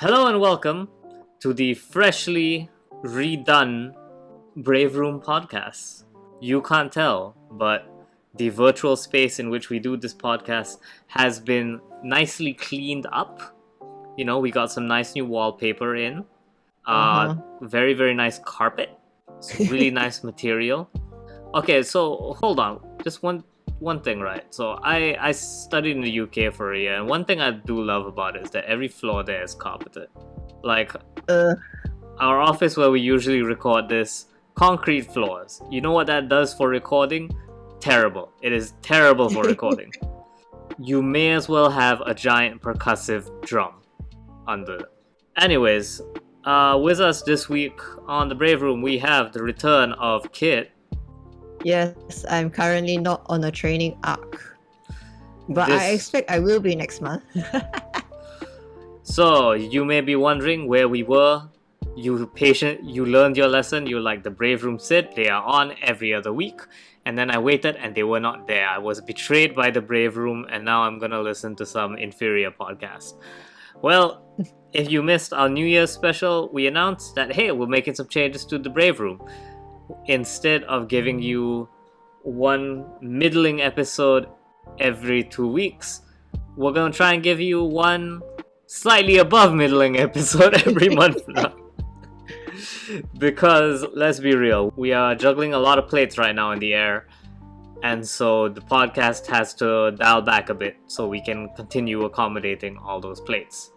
Hello and welcome to the freshly redone Brave Room podcast. You can't tell, but the virtual space in which we do this podcast has been nicely cleaned up. You know, we got some nice new wallpaper in. Very, very nice carpet. Some really nice material. Okay, so hold on. Just one thing, right? So I studied in the UK for a year, and one thing I do love about it is that every floor there is carpeted. Like, our office where we usually record this, concrete floors. You know what that does for recording? Terrible. It is terrible for recording. You may as well have a giant percussive drum under it. Anyways, with us this week on the Brave Room, we have the return of Kit. Yes, I'm currently not on a training arc, but I expect I will be next month. So, you may be wondering where we were. You learned your lesson, you like the Brave Room said, they are on every other week. And then I waited and they were not there. I was betrayed by the Brave Room and now I'm gonna listen to some inferior podcast. Well, if you missed our New Year's special, we announced that, hey, we're making some changes to the Brave Room. Instead of giving you one middling episode every 2 weeks, we're going to try and give you one slightly above middling episode every month now. Because, let's be real, we are juggling a lot of plates right now in the air, and so the podcast has to dial back a bit so we can continue accommodating all those plates.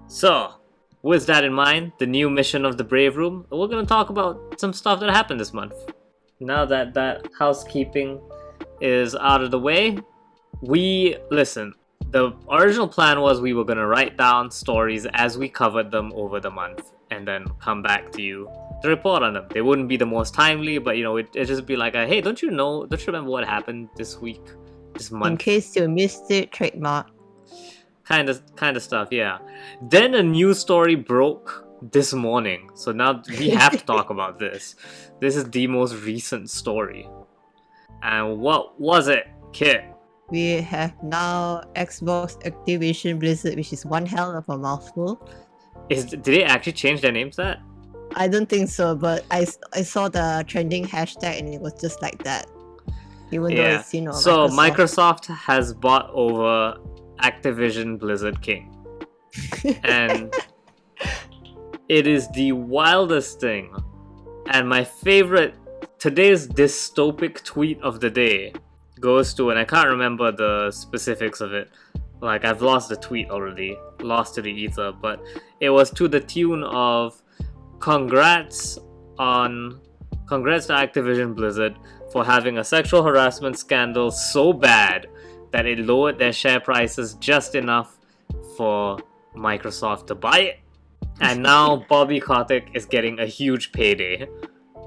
So, with that in mind, the new mission of the Brave Room, we're going to talk about some stuff that happened this month. Now that housekeeping is out of the way, the original plan was we were going to write down stories as we covered them over the month and then come back to you to report on them. They wouldn't be the most timely, but it'd just be like, hey, don't you remember what happened this week, this month? In case you missed it, trademark. Kind of stuff, yeah. Then a news story broke this morning, so now we have to talk about this. This is the most recent story. And what was it, Kit? We have now Xbox Activision Blizzard, which is one hell of a mouthful. Did they actually change their name to that? I don't think so, but I saw the trending hashtag and it was just like that. Even though it's, So Microsoft has bought over Activision Blizzard King. And it is the wildest thing. And my favorite, today's dystopic tweet of the day goes to, and I can't remember the specifics of it. Like, I've lost the tweet already, lost to the ether, but it was to the tune of congrats to Activision Blizzard for having a sexual harassment scandal so bad that it lowered their share prices just enough for Microsoft to buy it. And now Bobby Kotick is getting a huge payday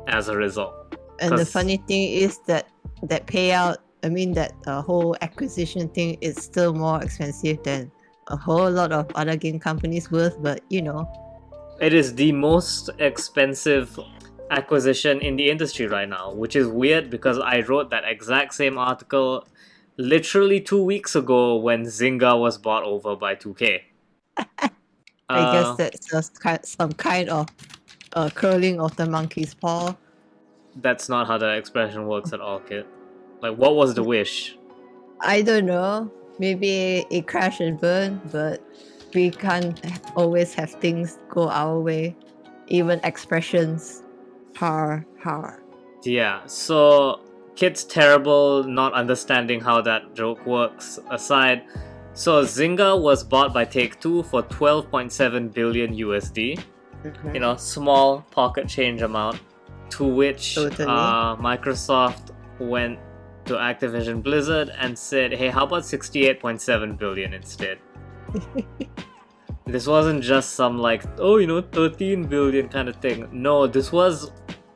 as a result. And the funny thing is that payout, that whole acquisition thing is still more expensive than a whole lot of other game companies worth, but It is the most expensive acquisition in the industry right now, which is weird because I wrote that exact same article literally 2 weeks ago when Zynga was bought over by 2K. I guess that's just some kind of curling of the monkey's paw. That's not how the expression works at all, kid. Like, what was the wish? I don't know. Maybe it crash and burn, but we can't always have things go our way. Even expressions. Har. Yeah, so Kid's terrible not understanding how that joke works aside. So Zynga was bought by Take-Two for 12.7 billion USD. Mm-hmm. Small pocket change amount. To which Totally. Microsoft went to Activision Blizzard and said, hey, how about 68.7 billion instead? This wasn't just some 13 billion kind of thing. No, this was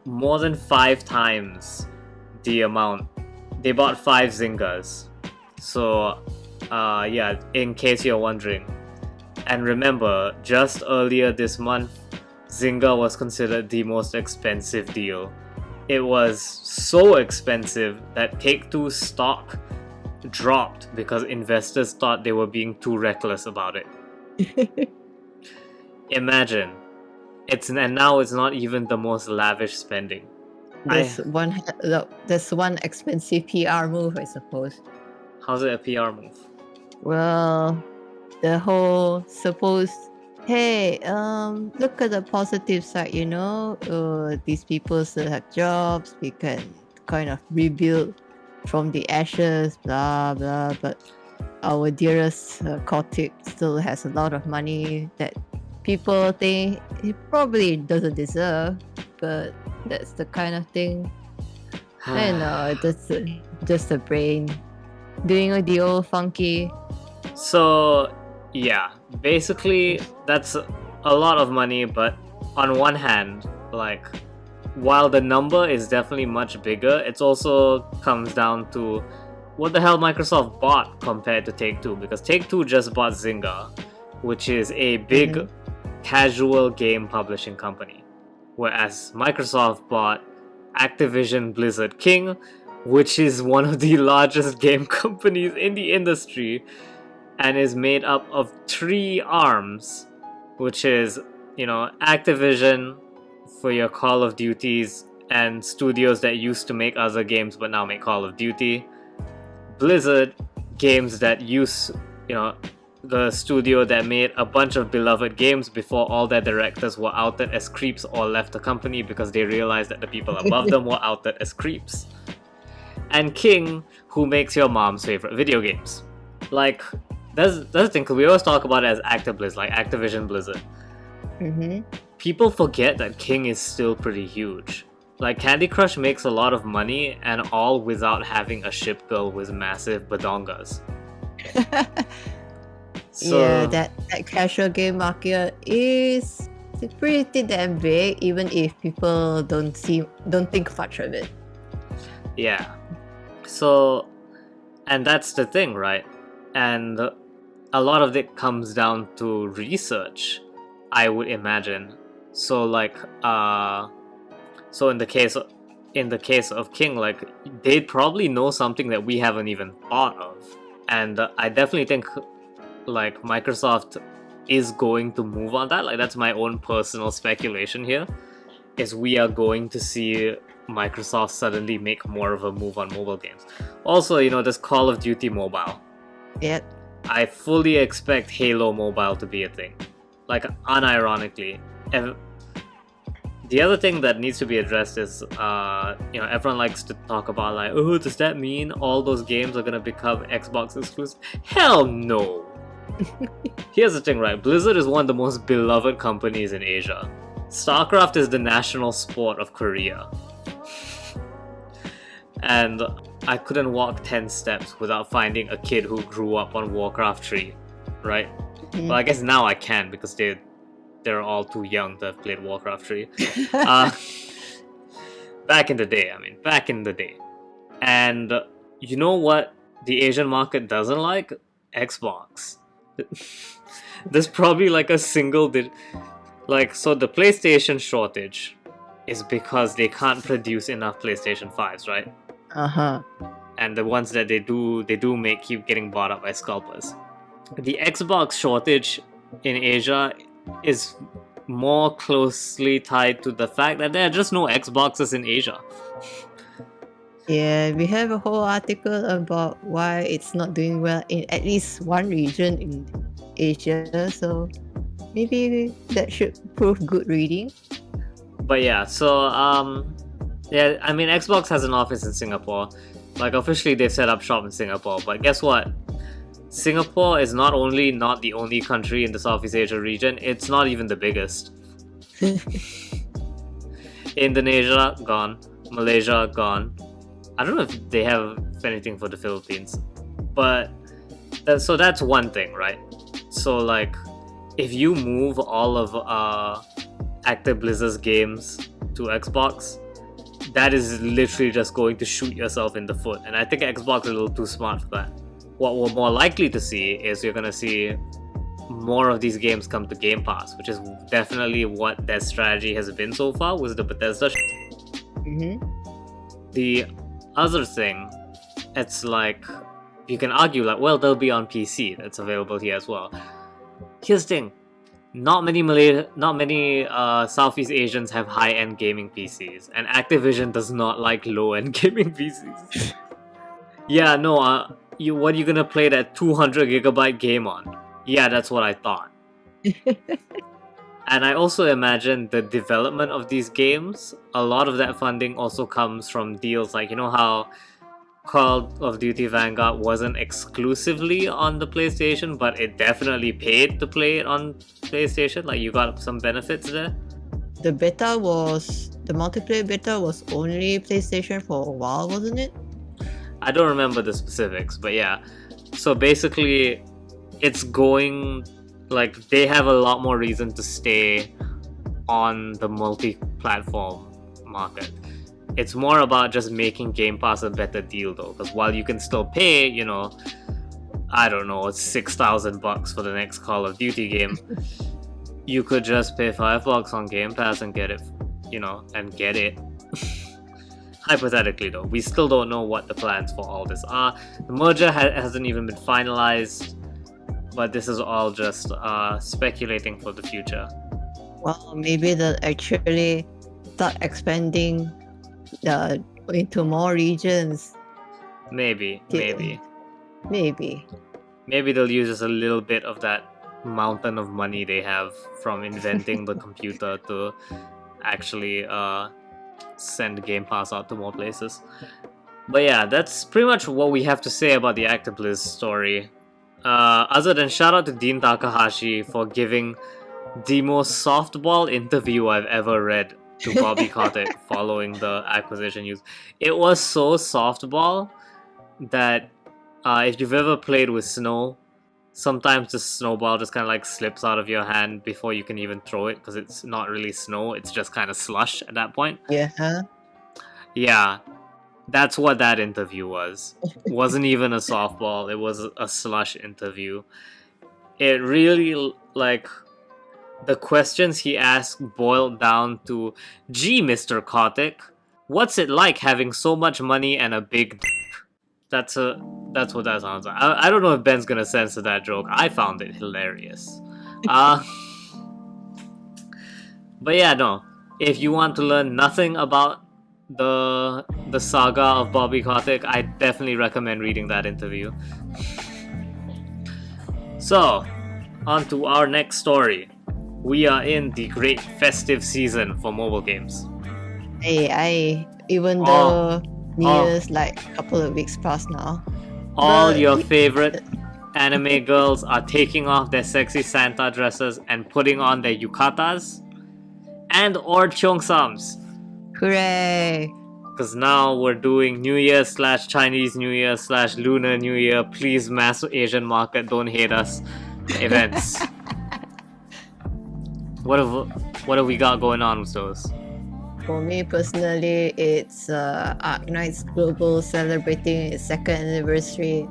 more than 5 times the amount. They bought 5 Zyngas. So, in case you're wondering. And remember, just earlier this month, Zynga was considered the most expensive deal. It was so expensive that Take-Two's stock dropped because investors thought they were being too reckless about it. imagine and now it's not even the most lavish spending. There's one expensive PR move, I suppose. How's it a PR move? Well, the whole supposed, hey, look at the positive side, these people still have jobs, we can kind of rebuild from the ashes, blah blah, but our dearest Kotick still has a lot of money that people think he probably doesn't deserve, but that's the kind of thing. I don't know, just the brain doing the old funky. So yeah, basically that's a lot of money, but on one hand, like, while the number is definitely much bigger, it also comes down to what the hell Microsoft bought compared to Take-Two, because Take-Two just bought Zynga, which is a big casual game publishing company, whereas Microsoft bought Activision Blizzard King, which is one of the largest game companies in the industry and is made up of 3 arms, which is, Activision for your Call of Duties and studios that used to make other games but now make Call of Duty. Blizzard, games that use, the studio that made a bunch of beloved games before all their directors were outed as creeps or left the company because they realized that the people above them were outed as creeps. And King, who makes your mom's favorite video games. Like, that's the thing, because we always talk about it as ActiBliz, like Activision Blizzard. People forget that King is still pretty huge. Like, Candy Crush makes a lot of money, and all without having a ship girl with massive badongas. So, yeah, that casual game market is pretty damn big, even if people don't think much of it. Yeah. So, and that's the thing, right? And a lot of it comes down to research, I would imagine. So, like, so in the case of King, like, they'd probably know something that we haven't even thought of. And I definitely think, like, Microsoft is going to move on that. Like, that's my own personal speculation here, is we are going to see Microsoft suddenly make more of a move on mobile games. Also, this Call of Duty mobile. Yep. I fully expect Halo Mobile to be a thing. Like, unironically. The other thing that needs to be addressed is, everyone likes to talk about, like, oh, does that mean all those games are gonna become Xbox exclusive? Hell no! Here's the thing, right? Blizzard is one of the most beloved companies in Asia. StarCraft is the national sport of Korea. And I couldn't walk 10 steps without finding a kid who grew up on Warcraft 3, right? Well, I guess now I can, because they're all too young to have played Warcraft 3. Back in the day. And you know what the Asian market doesn't like? Xbox. There's probably like a single so the PlayStation shortage is because they can't produce enough PlayStation 5s, right? And the ones that they do make keep getting bought up by scalpers. The Xbox shortage in Asia is more closely tied to the fact that there are just no Xboxes in Asia. Yeah, we have a whole article about why it's not doing well in at least one region in Asia, so maybe that should prove good reading. But yeah, so Xbox has an office in Singapore. Like, officially they've set up shop in Singapore, but guess what? Singapore is not only not the only country in the Southeast Asia region, it's not even the biggest. Indonesia, gone. Malaysia, gone. I don't know if they have anything for the Philippines. But, so that's one thing, right? So, like, if you move all of Active Blizzard's games to Xbox, that is literally just going to shoot yourself in the foot. And I think Xbox is a little too smart for that. What we're more likely to see is you're going to see more of these games come to Game Pass, which is definitely what their strategy has been so far with the Bethesda The other thing, it's like, you can argue like, well, they'll be on PC, that's available here as well. Here's the thing, not many Southeast Asians have high-end gaming PCs, and Activision does not like low-end gaming PCs. Yeah, no. What are you gonna play that 200 gigabyte game on? Yeah, that's what I thought. And I also imagine the development of these games, a lot of that funding also comes from deals like, you know how Call of Duty Vanguard wasn't exclusively on the PlayStation, but it definitely paid to play it on PlayStation. Like, you got some benefits there. The multiplayer beta was only PlayStation for a while, wasn't it? I don't remember the specifics, but yeah. So basically, it's going, like, they have a lot more reason to stay on the multi-platform market. It's more about just making Game Pass a better deal, though, because while you can still pay, you know, I don't know, it's $6,000 for the next Call of Duty game, you could just pay $5 on Game Pass and get it, you know, and get it. Hypothetically, though, we still don't know what the plans for all this are. The merger hasn't even been finalized, but this is all just speculating for the future. Well, maybe they'll actually start expanding into more regions. Maybe Maybe. they'll use just a little bit of that mountain of money they have from inventing the computer to actually send Game Pass out to more places. But yeah, that's pretty much what we have to say about the ActiBliz story. Other than shout out to Dean Takahashi for giving the most softball interview I've ever read to Bobby Kotick following the acquisition news. It was so softball that if you've ever played with snow, sometimes the snowball just kind of like slips out of your hand before you can even throw it, because it's not really snow, it's just kind of slush at that point. Yeah. Yeah, that's what that interview was. Wasn't even a softball, it was a slush interview. It really, like, the questions he asked boiled down to, gee, Mr. Kotick, what's it like having so much money and a big dick? That's what that sounds like. I don't know if Ben's gonna censor that joke. I found it hilarious. But yeah, no. If you want to learn nothing about the saga of Bobby Kotick, I definitely recommend reading that interview. So, on to our next story. We are in the great festive season for mobile games. Even though New Year's like a couple of weeks past now. All your favorite anime girls are taking off their sexy Santa dresses and putting on their yukatas and or cheongsams. Hooray! Because now we're doing New Year / Chinese New Year / Lunar New Year, please mass Asian market, don't hate us, events. What have we got going on with those? For me personally, it's Arknight's Global celebrating its 2nd anniversary,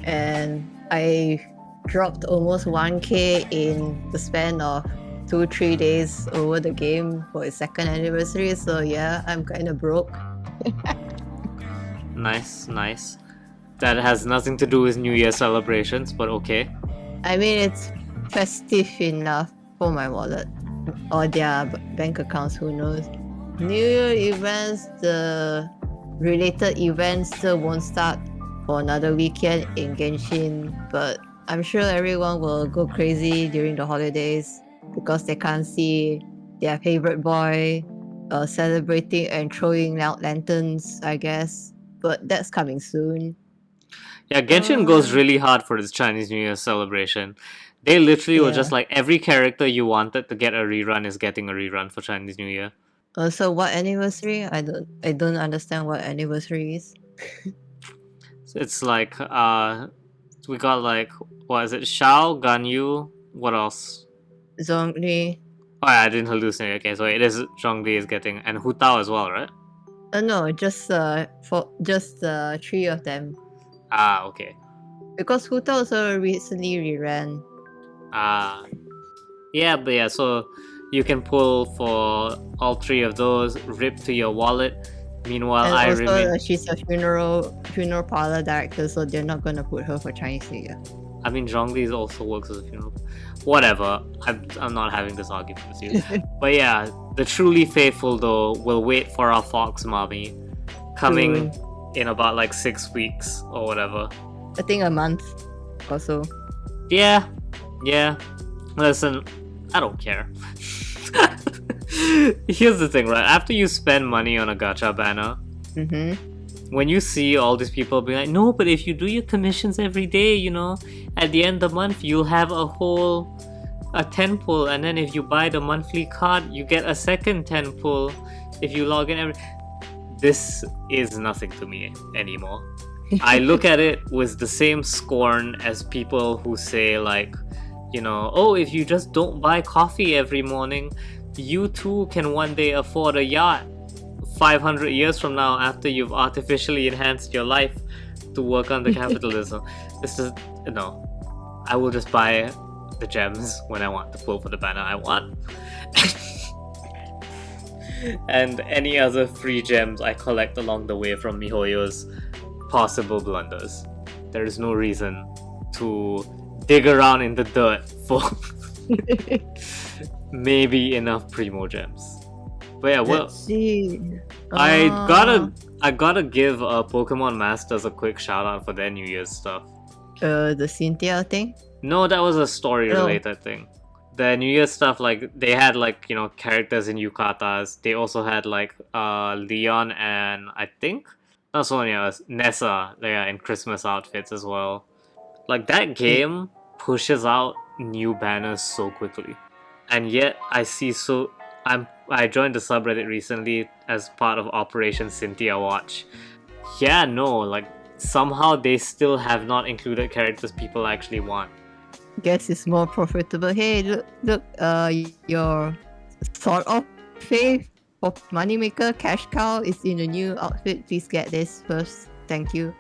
and I dropped almost 1k in the span of 2-3 days over the game for its 2nd anniversary, so yeah, I'm kind of broke. Nice. That has nothing to do with New Year celebrations, but okay. I mean, it's festive enough for my wallet or their bank accounts, who knows. New Year events, the related events still won't start for another weekend in Genshin, but I'm sure everyone will go crazy during the holidays because they can't see their favorite boy celebrating and throwing out lanterns, I guess. But that's coming soon. Yeah, Genshin goes really hard for its Chinese New Year celebration. They literally were just like, every character you wanted to get a rerun is getting a rerun for Chinese New Year. So what anniversary? I don't understand what anniversary is. It's like we got like, what is it? Shao, Ganyu, what else? Zhongli. Oh yeah, I didn't hallucinate. Okay, so it is Zhongli is getting, and Hu Tao as well, right? No, just 3 of them. Ah, okay. Because Hu Tao also recently reran. Yeah, but yeah, so you can pull for all 3 of those, rip to your wallet. Meanwhile, and she's a funeral parlor director, so they're not gonna put her for Chinese New Year. I mean, Zhongli also works as a funeral. whatever. I'm not having this argument with you. But yeah, the truly faithful though will wait for our fox mommy coming in about like 6 weeks or whatever. I think a month or so. Yeah. Listen, I don't care. Here's the thing, right? After you spend money on a gacha banner, when you see all these people being like, no, but if you do your commissions every day, you know, at the end of the month, you'll have a 10 pull, and then if you buy the monthly card, you get a second 10 pull if you log in every... This is nothing to me anymore. I look at it with the same scorn as people who say like, you know, oh, if you just don't buy coffee every morning, you too can one day afford a yacht 500 years from now after you've artificially enhanced your life to work on the capitalism. This is, no. I will just buy the gems when I want to pull for the banner I want. And any other free gems I collect along the way from MiHoYo's possible blunders. There is no reason to dig around in the dirt for maybe enough primo gems. But yeah, well, let's see. I gotta give Pokemon Masters a quick shout out for their New Year's stuff. The Cynthia thing? No, that was a story related thing. The New Year's stuff, like they had like, you know, characters in yukatas. They also had like Leon and I think not Sonia, Nessa, in Christmas outfits as well. Like that game pushes out new banners so quickly, and yet I joined the subreddit recently as part of Operation Cynthia Watch. Yeah, no, like somehow they still have not included characters people actually want. Guess it's more profitable. Hey, look, your sort of faith of moneymaker cash cow is in a new outfit. Please get this first. Thank you.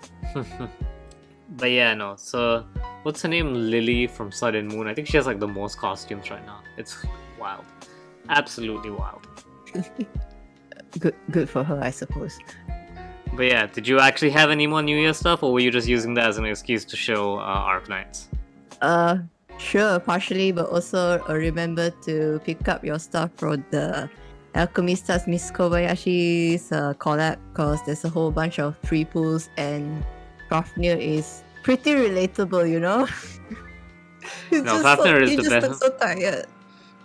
But yeah, no. So, what's her name? Lily from Sun and Moon. I think she has like the most costumes right now. It's wild, absolutely wild. Good for her, I suppose. But yeah, did you actually have any more New Year stuff, or were you just using that as an excuse to show Arknights? Sure, partially, but also remember to pick up your stuff from the Alchemistas Miss Kobayashi's collab, because there's a whole bunch of free pulls, and Fafnir is pretty relatable, you know? No, Fafnir is the best. Looks so tired.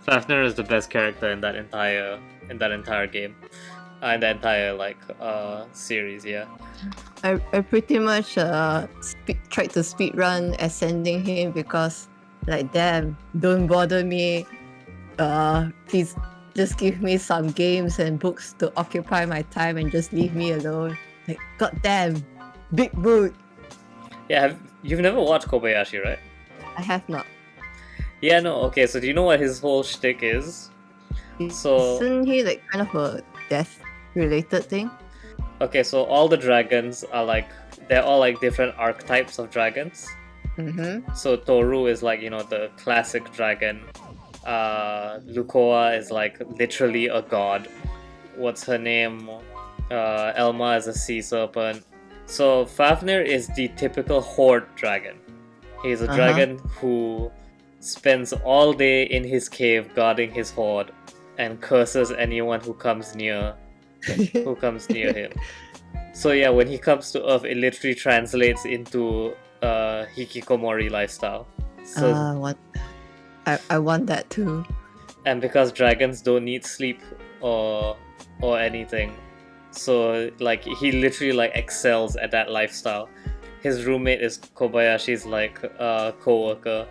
Fafnir is the best character in that entire game, in the entire series. Yeah. I pretty much tried to speedrun ascending him because, like, damn, don't bother me. Please just give me some games and books to occupy my time and just leave me alone. Like, goddamn, big boot. Yeah, you've never watched Kobayashi, right? I have not. Yeah, no. Okay, so do you know what his whole shtick is? Isn't he like kind of a death-related thing? Okay, so all the dragons are they're all like different archetypes of dragons. So Toru is like, you know, the classic dragon. Lukoa is like literally a god. What's her name? Elma is a sea serpent. So Fafnir is the typical horde dragon. He's a dragon who spends all day in his cave guarding his horde and curses anyone who comes near him. So yeah, when he comes to Earth, it literally translates into hikikomori lifestyle. So what? I want that too. And because dragons don't need sleep or anything, so like he literally like excels at that lifestyle. His roommate is Kobayashi's like co-worker,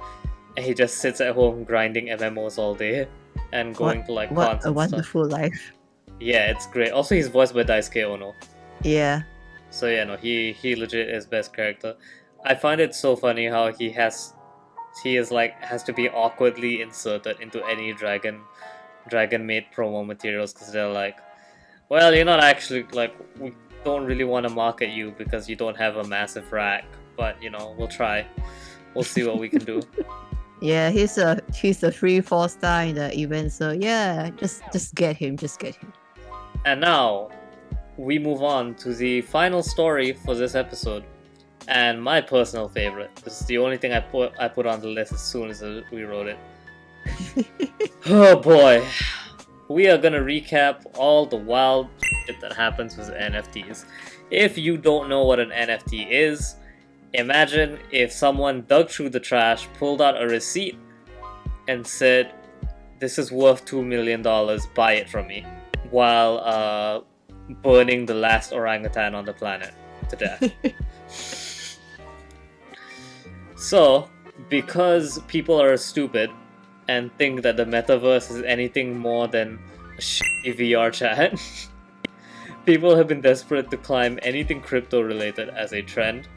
and he just sits at home grinding MMOs all day and going to like cons and a wonderful life. Yeah, it's great. Also, he's voiced by Daisuke Ono. Yeah. So yeah, no, he legit is best character. I find it so funny how he has to be awkwardly inserted into any dragon made promo materials, because they're like, well, you're not actually like, we don't really want to market you because you don't have a massive rack, but you know, we'll try. We'll see what we can do. Yeah, he's a free 4-star in the event, so yeah, just get him. And now we move on to the final story for this episode, and my personal favorite. This is the only thing I put on the list as soon as we wrote it. Oh boy. We are gonna recap all the wild shit that happens with NFTs. If you don't know what an NFT is, imagine if someone dug through the trash, pulled out a receipt, and said, "This is worth $2 million, buy it from me," while burning the last orangutan on the planet to death. So, because people are stupid and think that the metaverse is anything more than a shitty VR chat, people have been desperate to climb anything crypto related as a trend,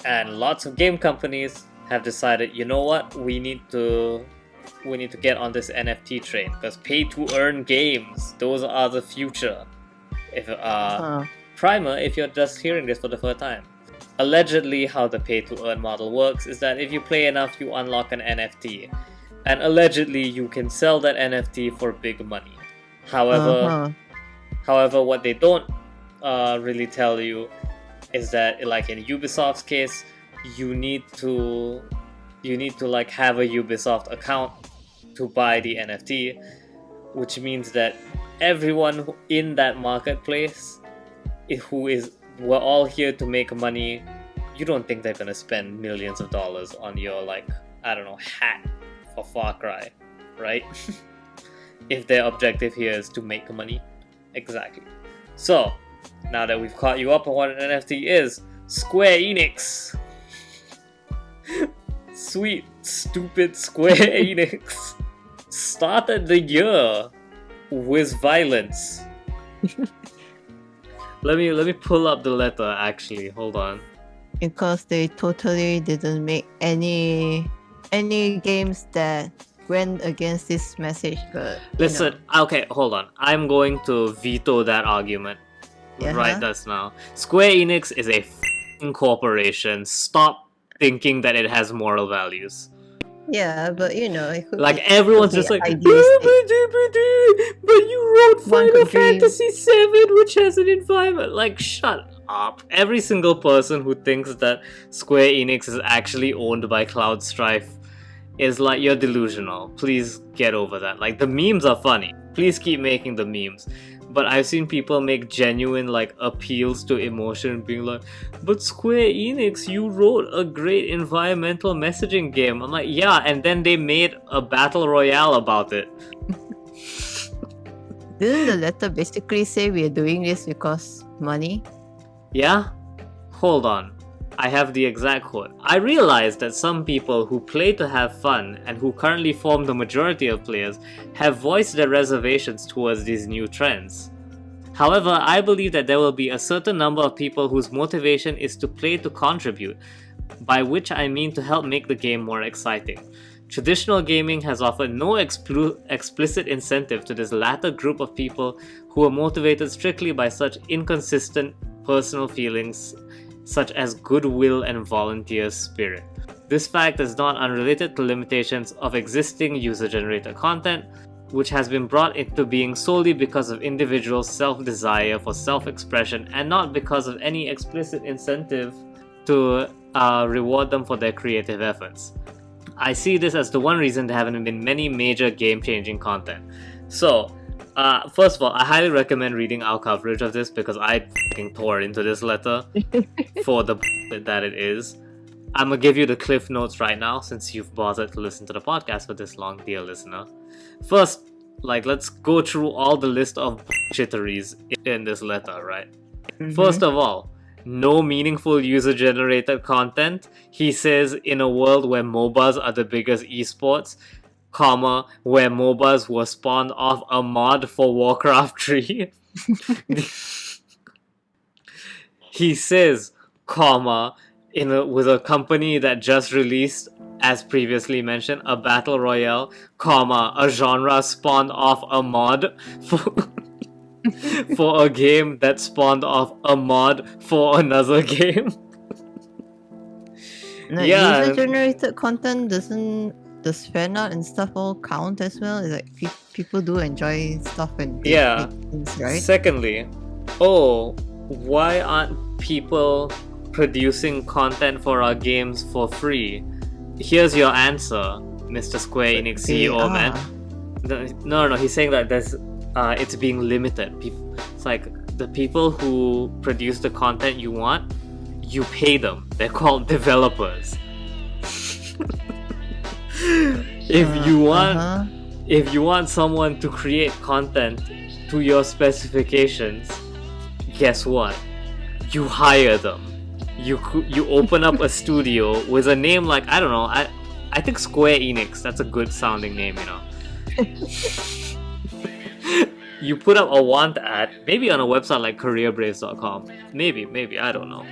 and lots of game companies have decided, you know what, we need to get on this NFT train, because pay to earn games, those are the future. If primer, if you're just hearing this for the first time, allegedly how the pay to earn model works is that if you play enough, you unlock an NFT, and allegedly you can sell that NFT for big money. However, what they don't really tell you is that, like in Ubisoft's case, you need to like have a Ubisoft account to buy the NFT, which means that everyone in that marketplace we're all here to make money. You don't think they're gonna spend millions of dollars on your, like, I don't know, hat for Far Cry, right? If their objective here is to make money. Exactly. So, now that we've caught you up on what an NFT is, Square Enix. Sweet, stupid Square Enix started the year with violence. Let me pull up the letter, actually. Hold on. Because they totally didn't make any games that went against this message, but listen, okay, hold on. I'm going to veto that argument right just now. Square Enix is a f***ing corporation. Stop thinking that it has moral values. Yeah, but it could like everyone's just like, but you wrote Final Fantasy VII, which has an environment. Like, shut up. Every single person who thinks that Square Enix is actually owned by Cloud Strife is like, you're delusional. Please get over that. Like, the memes are funny. Please keep making the memes. But I've seen people make genuine, like, appeals to emotion, being like, but Square Enix, you wrote a great environmental messaging game. I'm like, yeah, and then they made a battle royale about it. Didn't the letter basically say we're doing this because money? Yeah? Hold on. I have the exact quote. I realize that some people who play to have fun and who currently form the majority of players have voiced their reservations towards these new trends. However, I believe that there will be a certain number of people whose motivation is to play to contribute, by which I mean to help make the game more exciting. Traditional gaming has offered no explicit incentive to this latter group of people who are motivated strictly by such inconsistent personal feelings such as goodwill and volunteer spirit. This fact is not unrelated to limitations of existing user-generated content, which has been brought into being solely because of individuals' self-desire for self-expression and not because of any explicit incentive to reward them for their creative efforts. I see this as the one reason there haven't been many major game-changing content. So, first of all, I highly recommend reading our coverage of this because I fucking tore into this letter for the that it is. I'm gonna give you the cliff notes right now since you've bothered to listen to the podcast for this long, dear listener. First, let's go through all the list of shitteries in this letter, right? Mm-hmm. First of all, no meaningful user-generated content. He says in a world where MOBAs are the biggest esports, where MOBAs were spawned off a mod for Warcraft 3. He says, with a company that just released, as previously mentioned, a battle royale, a genre spawned off a mod for a game that spawned off a mod for another game. User-generated content doesn't the fan art and stuff all count as well? It's like people do enjoy stuff and things, right? Secondly, why aren't people producing content for our games for free? Here's your answer. Mr. Square Enix They CEO, are. man. No, he's saying that it's being limited. It's like the people who produce the content you want, you pay them. They're called developers. If you want someone to create content to your specifications, guess what? You hire them. You open up a studio with a name like, I don't know, I think Square Enix. That's a good sounding name, you know. You put up a want ad, maybe on a website like careerbraves.com. Maybe, I don't know.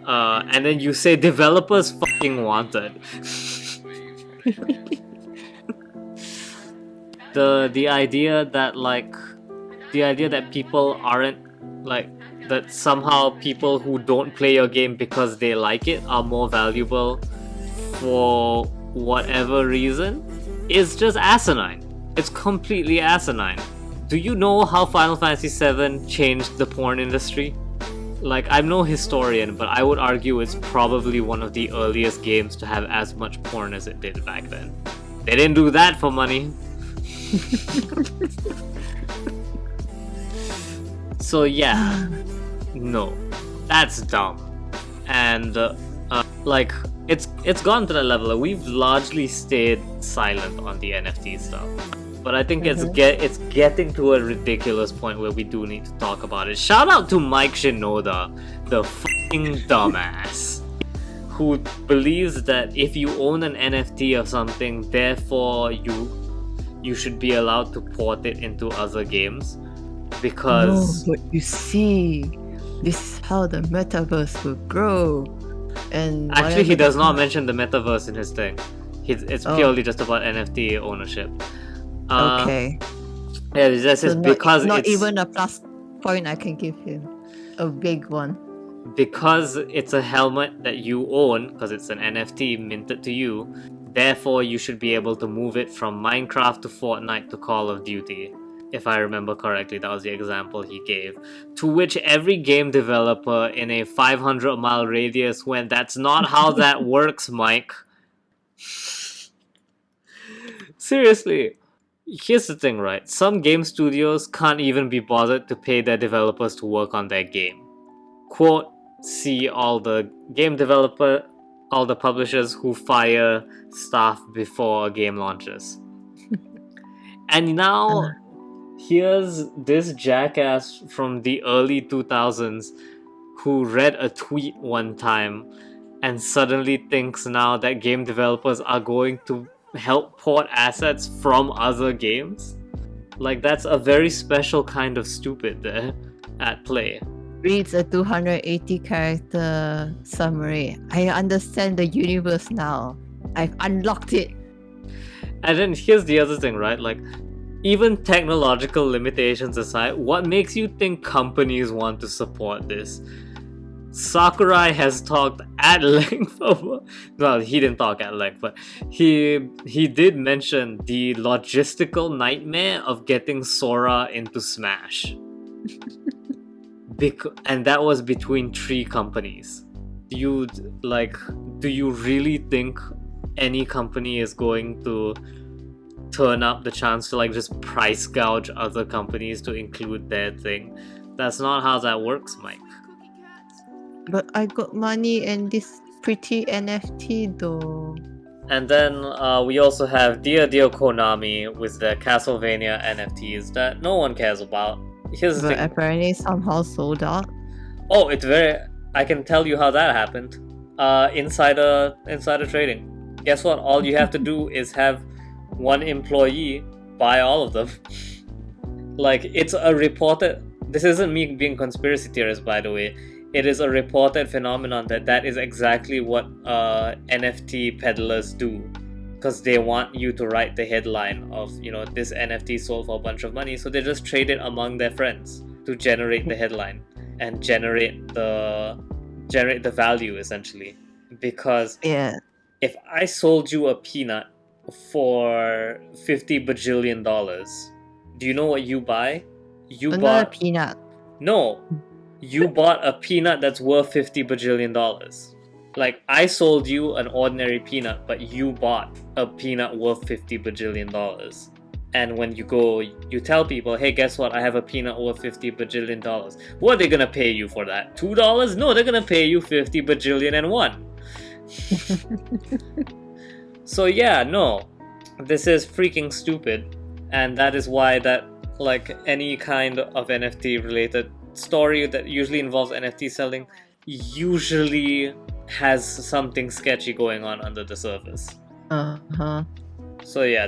And then you say developers fucking wanted. The idea that people aren't like that somehow people who don't play your game because they like it are more valuable for whatever reason is just asinine. It's completely asinine. Do you know how Final Fantasy VII changed the porn industry? Like, I'm no historian, but I would argue it's probably one of the earliest games to have as much porn as it did back then. They didn't do that for money. So yeah, no, that's dumb. And like, it's gone to that level. We've largely stayed silent on the NFT stuff. But I think it's getting to a ridiculous point where we do need to talk about it. Shout out to Mike Shinoda, the fucking dumbass, who believes that if you own an NFT of something, therefore you should be allowed to port it into other games. Because but you see, this is how the metaverse will grow. And actually, he does not mention the metaverse in his thing. It's purely just about NFT ownership. Okay. Yeah, this is because not it's even a plus point I can give him. A big one. Because it's a helmet that you own, because it's an NFT minted to you, therefore you should be able to move it from Minecraft to Fortnite to Call of Duty. If I remember correctly, that was the example he gave. To which every game developer in a 500-mile radius went, "That's not how that works, Mike." Seriously. Here's the thing, right? Some game studios can't even be bothered to pay their developers to work on their game. Quote, see all the publishers who fire staff before a game launches. And now, here's this jackass from the early 2000s who read a tweet one time and suddenly thinks now that game developers are going to help port assets from other games. Like, that's a very special kind of stupid there at play. Reads a 280 character summary. I understand the universe now. I've unlocked it. And then here's the other thing, right? Like, even technological limitations aside, what makes you think companies want to support this? Sakurai has talked at length about... Well, he didn't talk at length, but he did mention the logistical nightmare of getting Sora into Smash. And that was between 3 companies. Do you really think any company is going to turn up the chance to just price gouge other companies to include their thing? That's not how that works, Mike. But I got money and this pretty NFT though. And then we also have Dear Konami with their Castlevania NFTs that no one cares about. Here's the But thing. apparently somehow sold out. Oh, I can tell you how that happened. Insider trading. Guess what? All you have to do is have one employee buy all of them. It's a reported... This isn't me being conspiracy theorist, by the way. It is a reported phenomenon that is exactly what NFT peddlers do. Because they want you to write the headline of, this NFT sold for a bunch of money. So they just trade it among their friends to generate the headline and generate the value, essentially. Because if I sold you a peanut for $50 bajillion, do you know what you buy? Another peanut. No. You bought a peanut that's worth $50 bajillion. Like, I sold you an ordinary peanut, but you bought a peanut worth $50 bajillion. And when you go, you tell people, hey, guess what? I have a peanut worth $50 bajillion. What are they gonna pay you for that? $2? No, they're gonna pay you 50 bajillion and one. So yeah, no. This is freaking stupid. And that is why that, like, any kind of NFT related story that usually involves NFT selling usually has something sketchy going on under the surface. So yeah,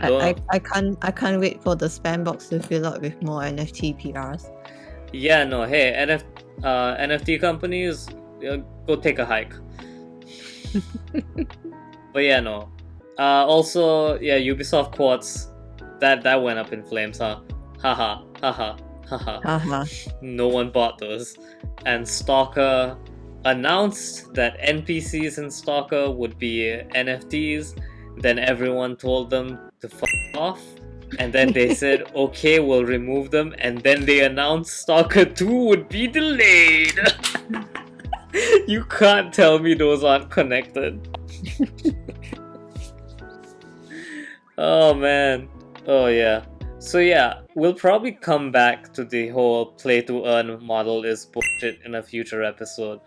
I can't wait for the spam box to fill up with more NFT PRs. Yeah, no, hey, NFT companies, go take a hike. But yeah, no. Also, yeah, Ubisoft Quartz, that went up in flames, huh? Haha, haha, haha. No one bought those. And Stalker announced that NPCs in Stalker would be NFTs. Then everyone told them to fuck off. And then they said, okay, we'll remove them. And then they announced Stalker 2 would be delayed. You can't tell me those aren't connected. Oh man. Oh yeah. So yeah, we'll probably come back to the whole play to earn model is bullshit in a future episode.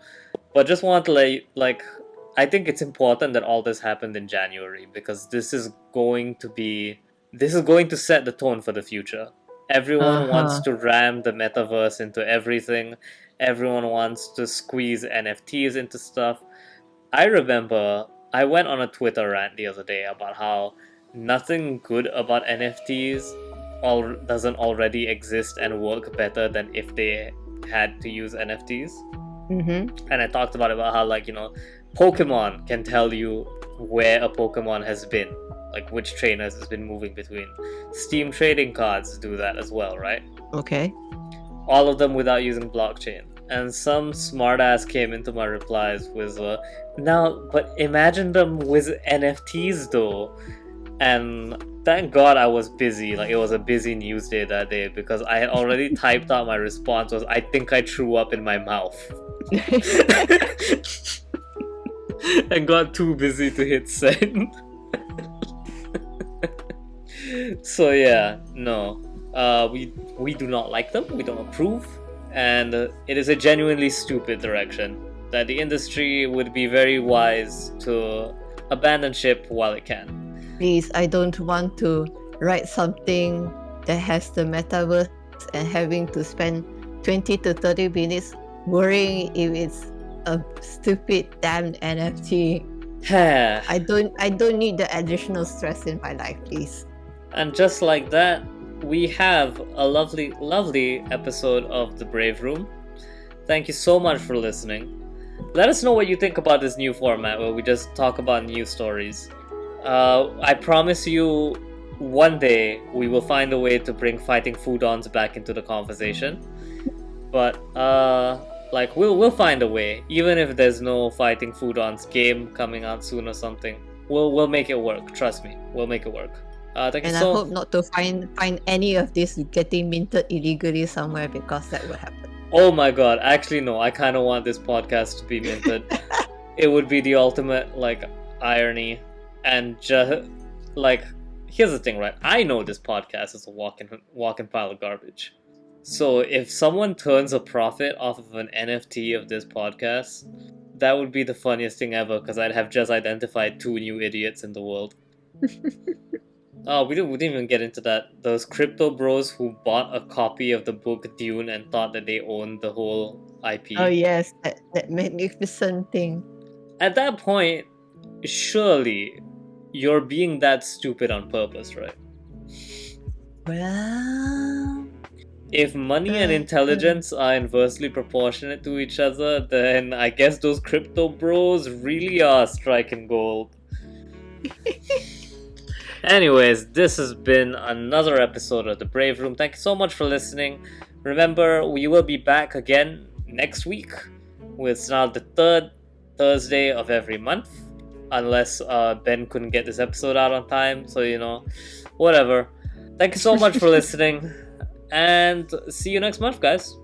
But just want to I think it's important that all this happened in January because this is going to set the tone for the future. Everyone wants to ram the metaverse into everything. Everyone wants to squeeze NFTs into stuff. I remember I went on a Twitter rant the other day about how nothing good about NFTs doesn't already exist and work better than if they had to use NFTs. And I talked about how, Pokemon can tell you where a Pokemon has been, like which trainers has been moving between. Steam trading cards do that as well, right? Okay. All of them without using blockchain. And some smartass came into my replies with, but imagine them with NFTs though. And thank God I was busy. Like, it was a busy news day that day because I had already typed out my response was, I think I threw up in my mouth. And got too busy to hit send. So yeah, no. We do not like them. We don't approve. And it is a genuinely stupid direction that the industry would be very wise to abandon ship while it can. Please, I don't want to write something that has the metaverse and having to spend 20 to 30 minutes worrying if it's a stupid damn NFT. I don't need the additional stress in my life, please. And just like that, we have a lovely, lovely episode of The Brave Room. Thank you so much for listening. Let us know what you think about this new format where we just talk about news stories. I promise you, one day we will find a way to bring fighting foodons back into the conversation. But we'll find a way. Even if there's no fighting foodons game coming out soon or something, we'll make it work. Trust me, we'll make it work. I hope not to find any of this getting minted illegally somewhere because that will happen. Oh my god! Actually, no. I kind of want this podcast to be minted. It would be the ultimate irony. And just here's the thing, right? I know this podcast is a walking pile of garbage. So if someone turns a profit off of an NFT of this podcast, that would be the funniest thing ever because I'd have just identified 2 new idiots in the world. Oh, we didn't even get into that. Those crypto bros who bought a copy of the book Dune and thought that they owned the whole IP. Oh yes, that magnificent thing. At that point, surely you're being that stupid on purpose, right? Well, if money and intelligence are inversely proportionate to each other, then I guess those crypto bros really are striking gold. Anyways, this has been another episode of The Brave Room. Thank you so much for listening. Remember, we will be back again next week with now the 3rd Thursday of every month. Unless Ben couldn't get this episode out on time. So, whatever. Thank you so much for listening. And see you next month, guys.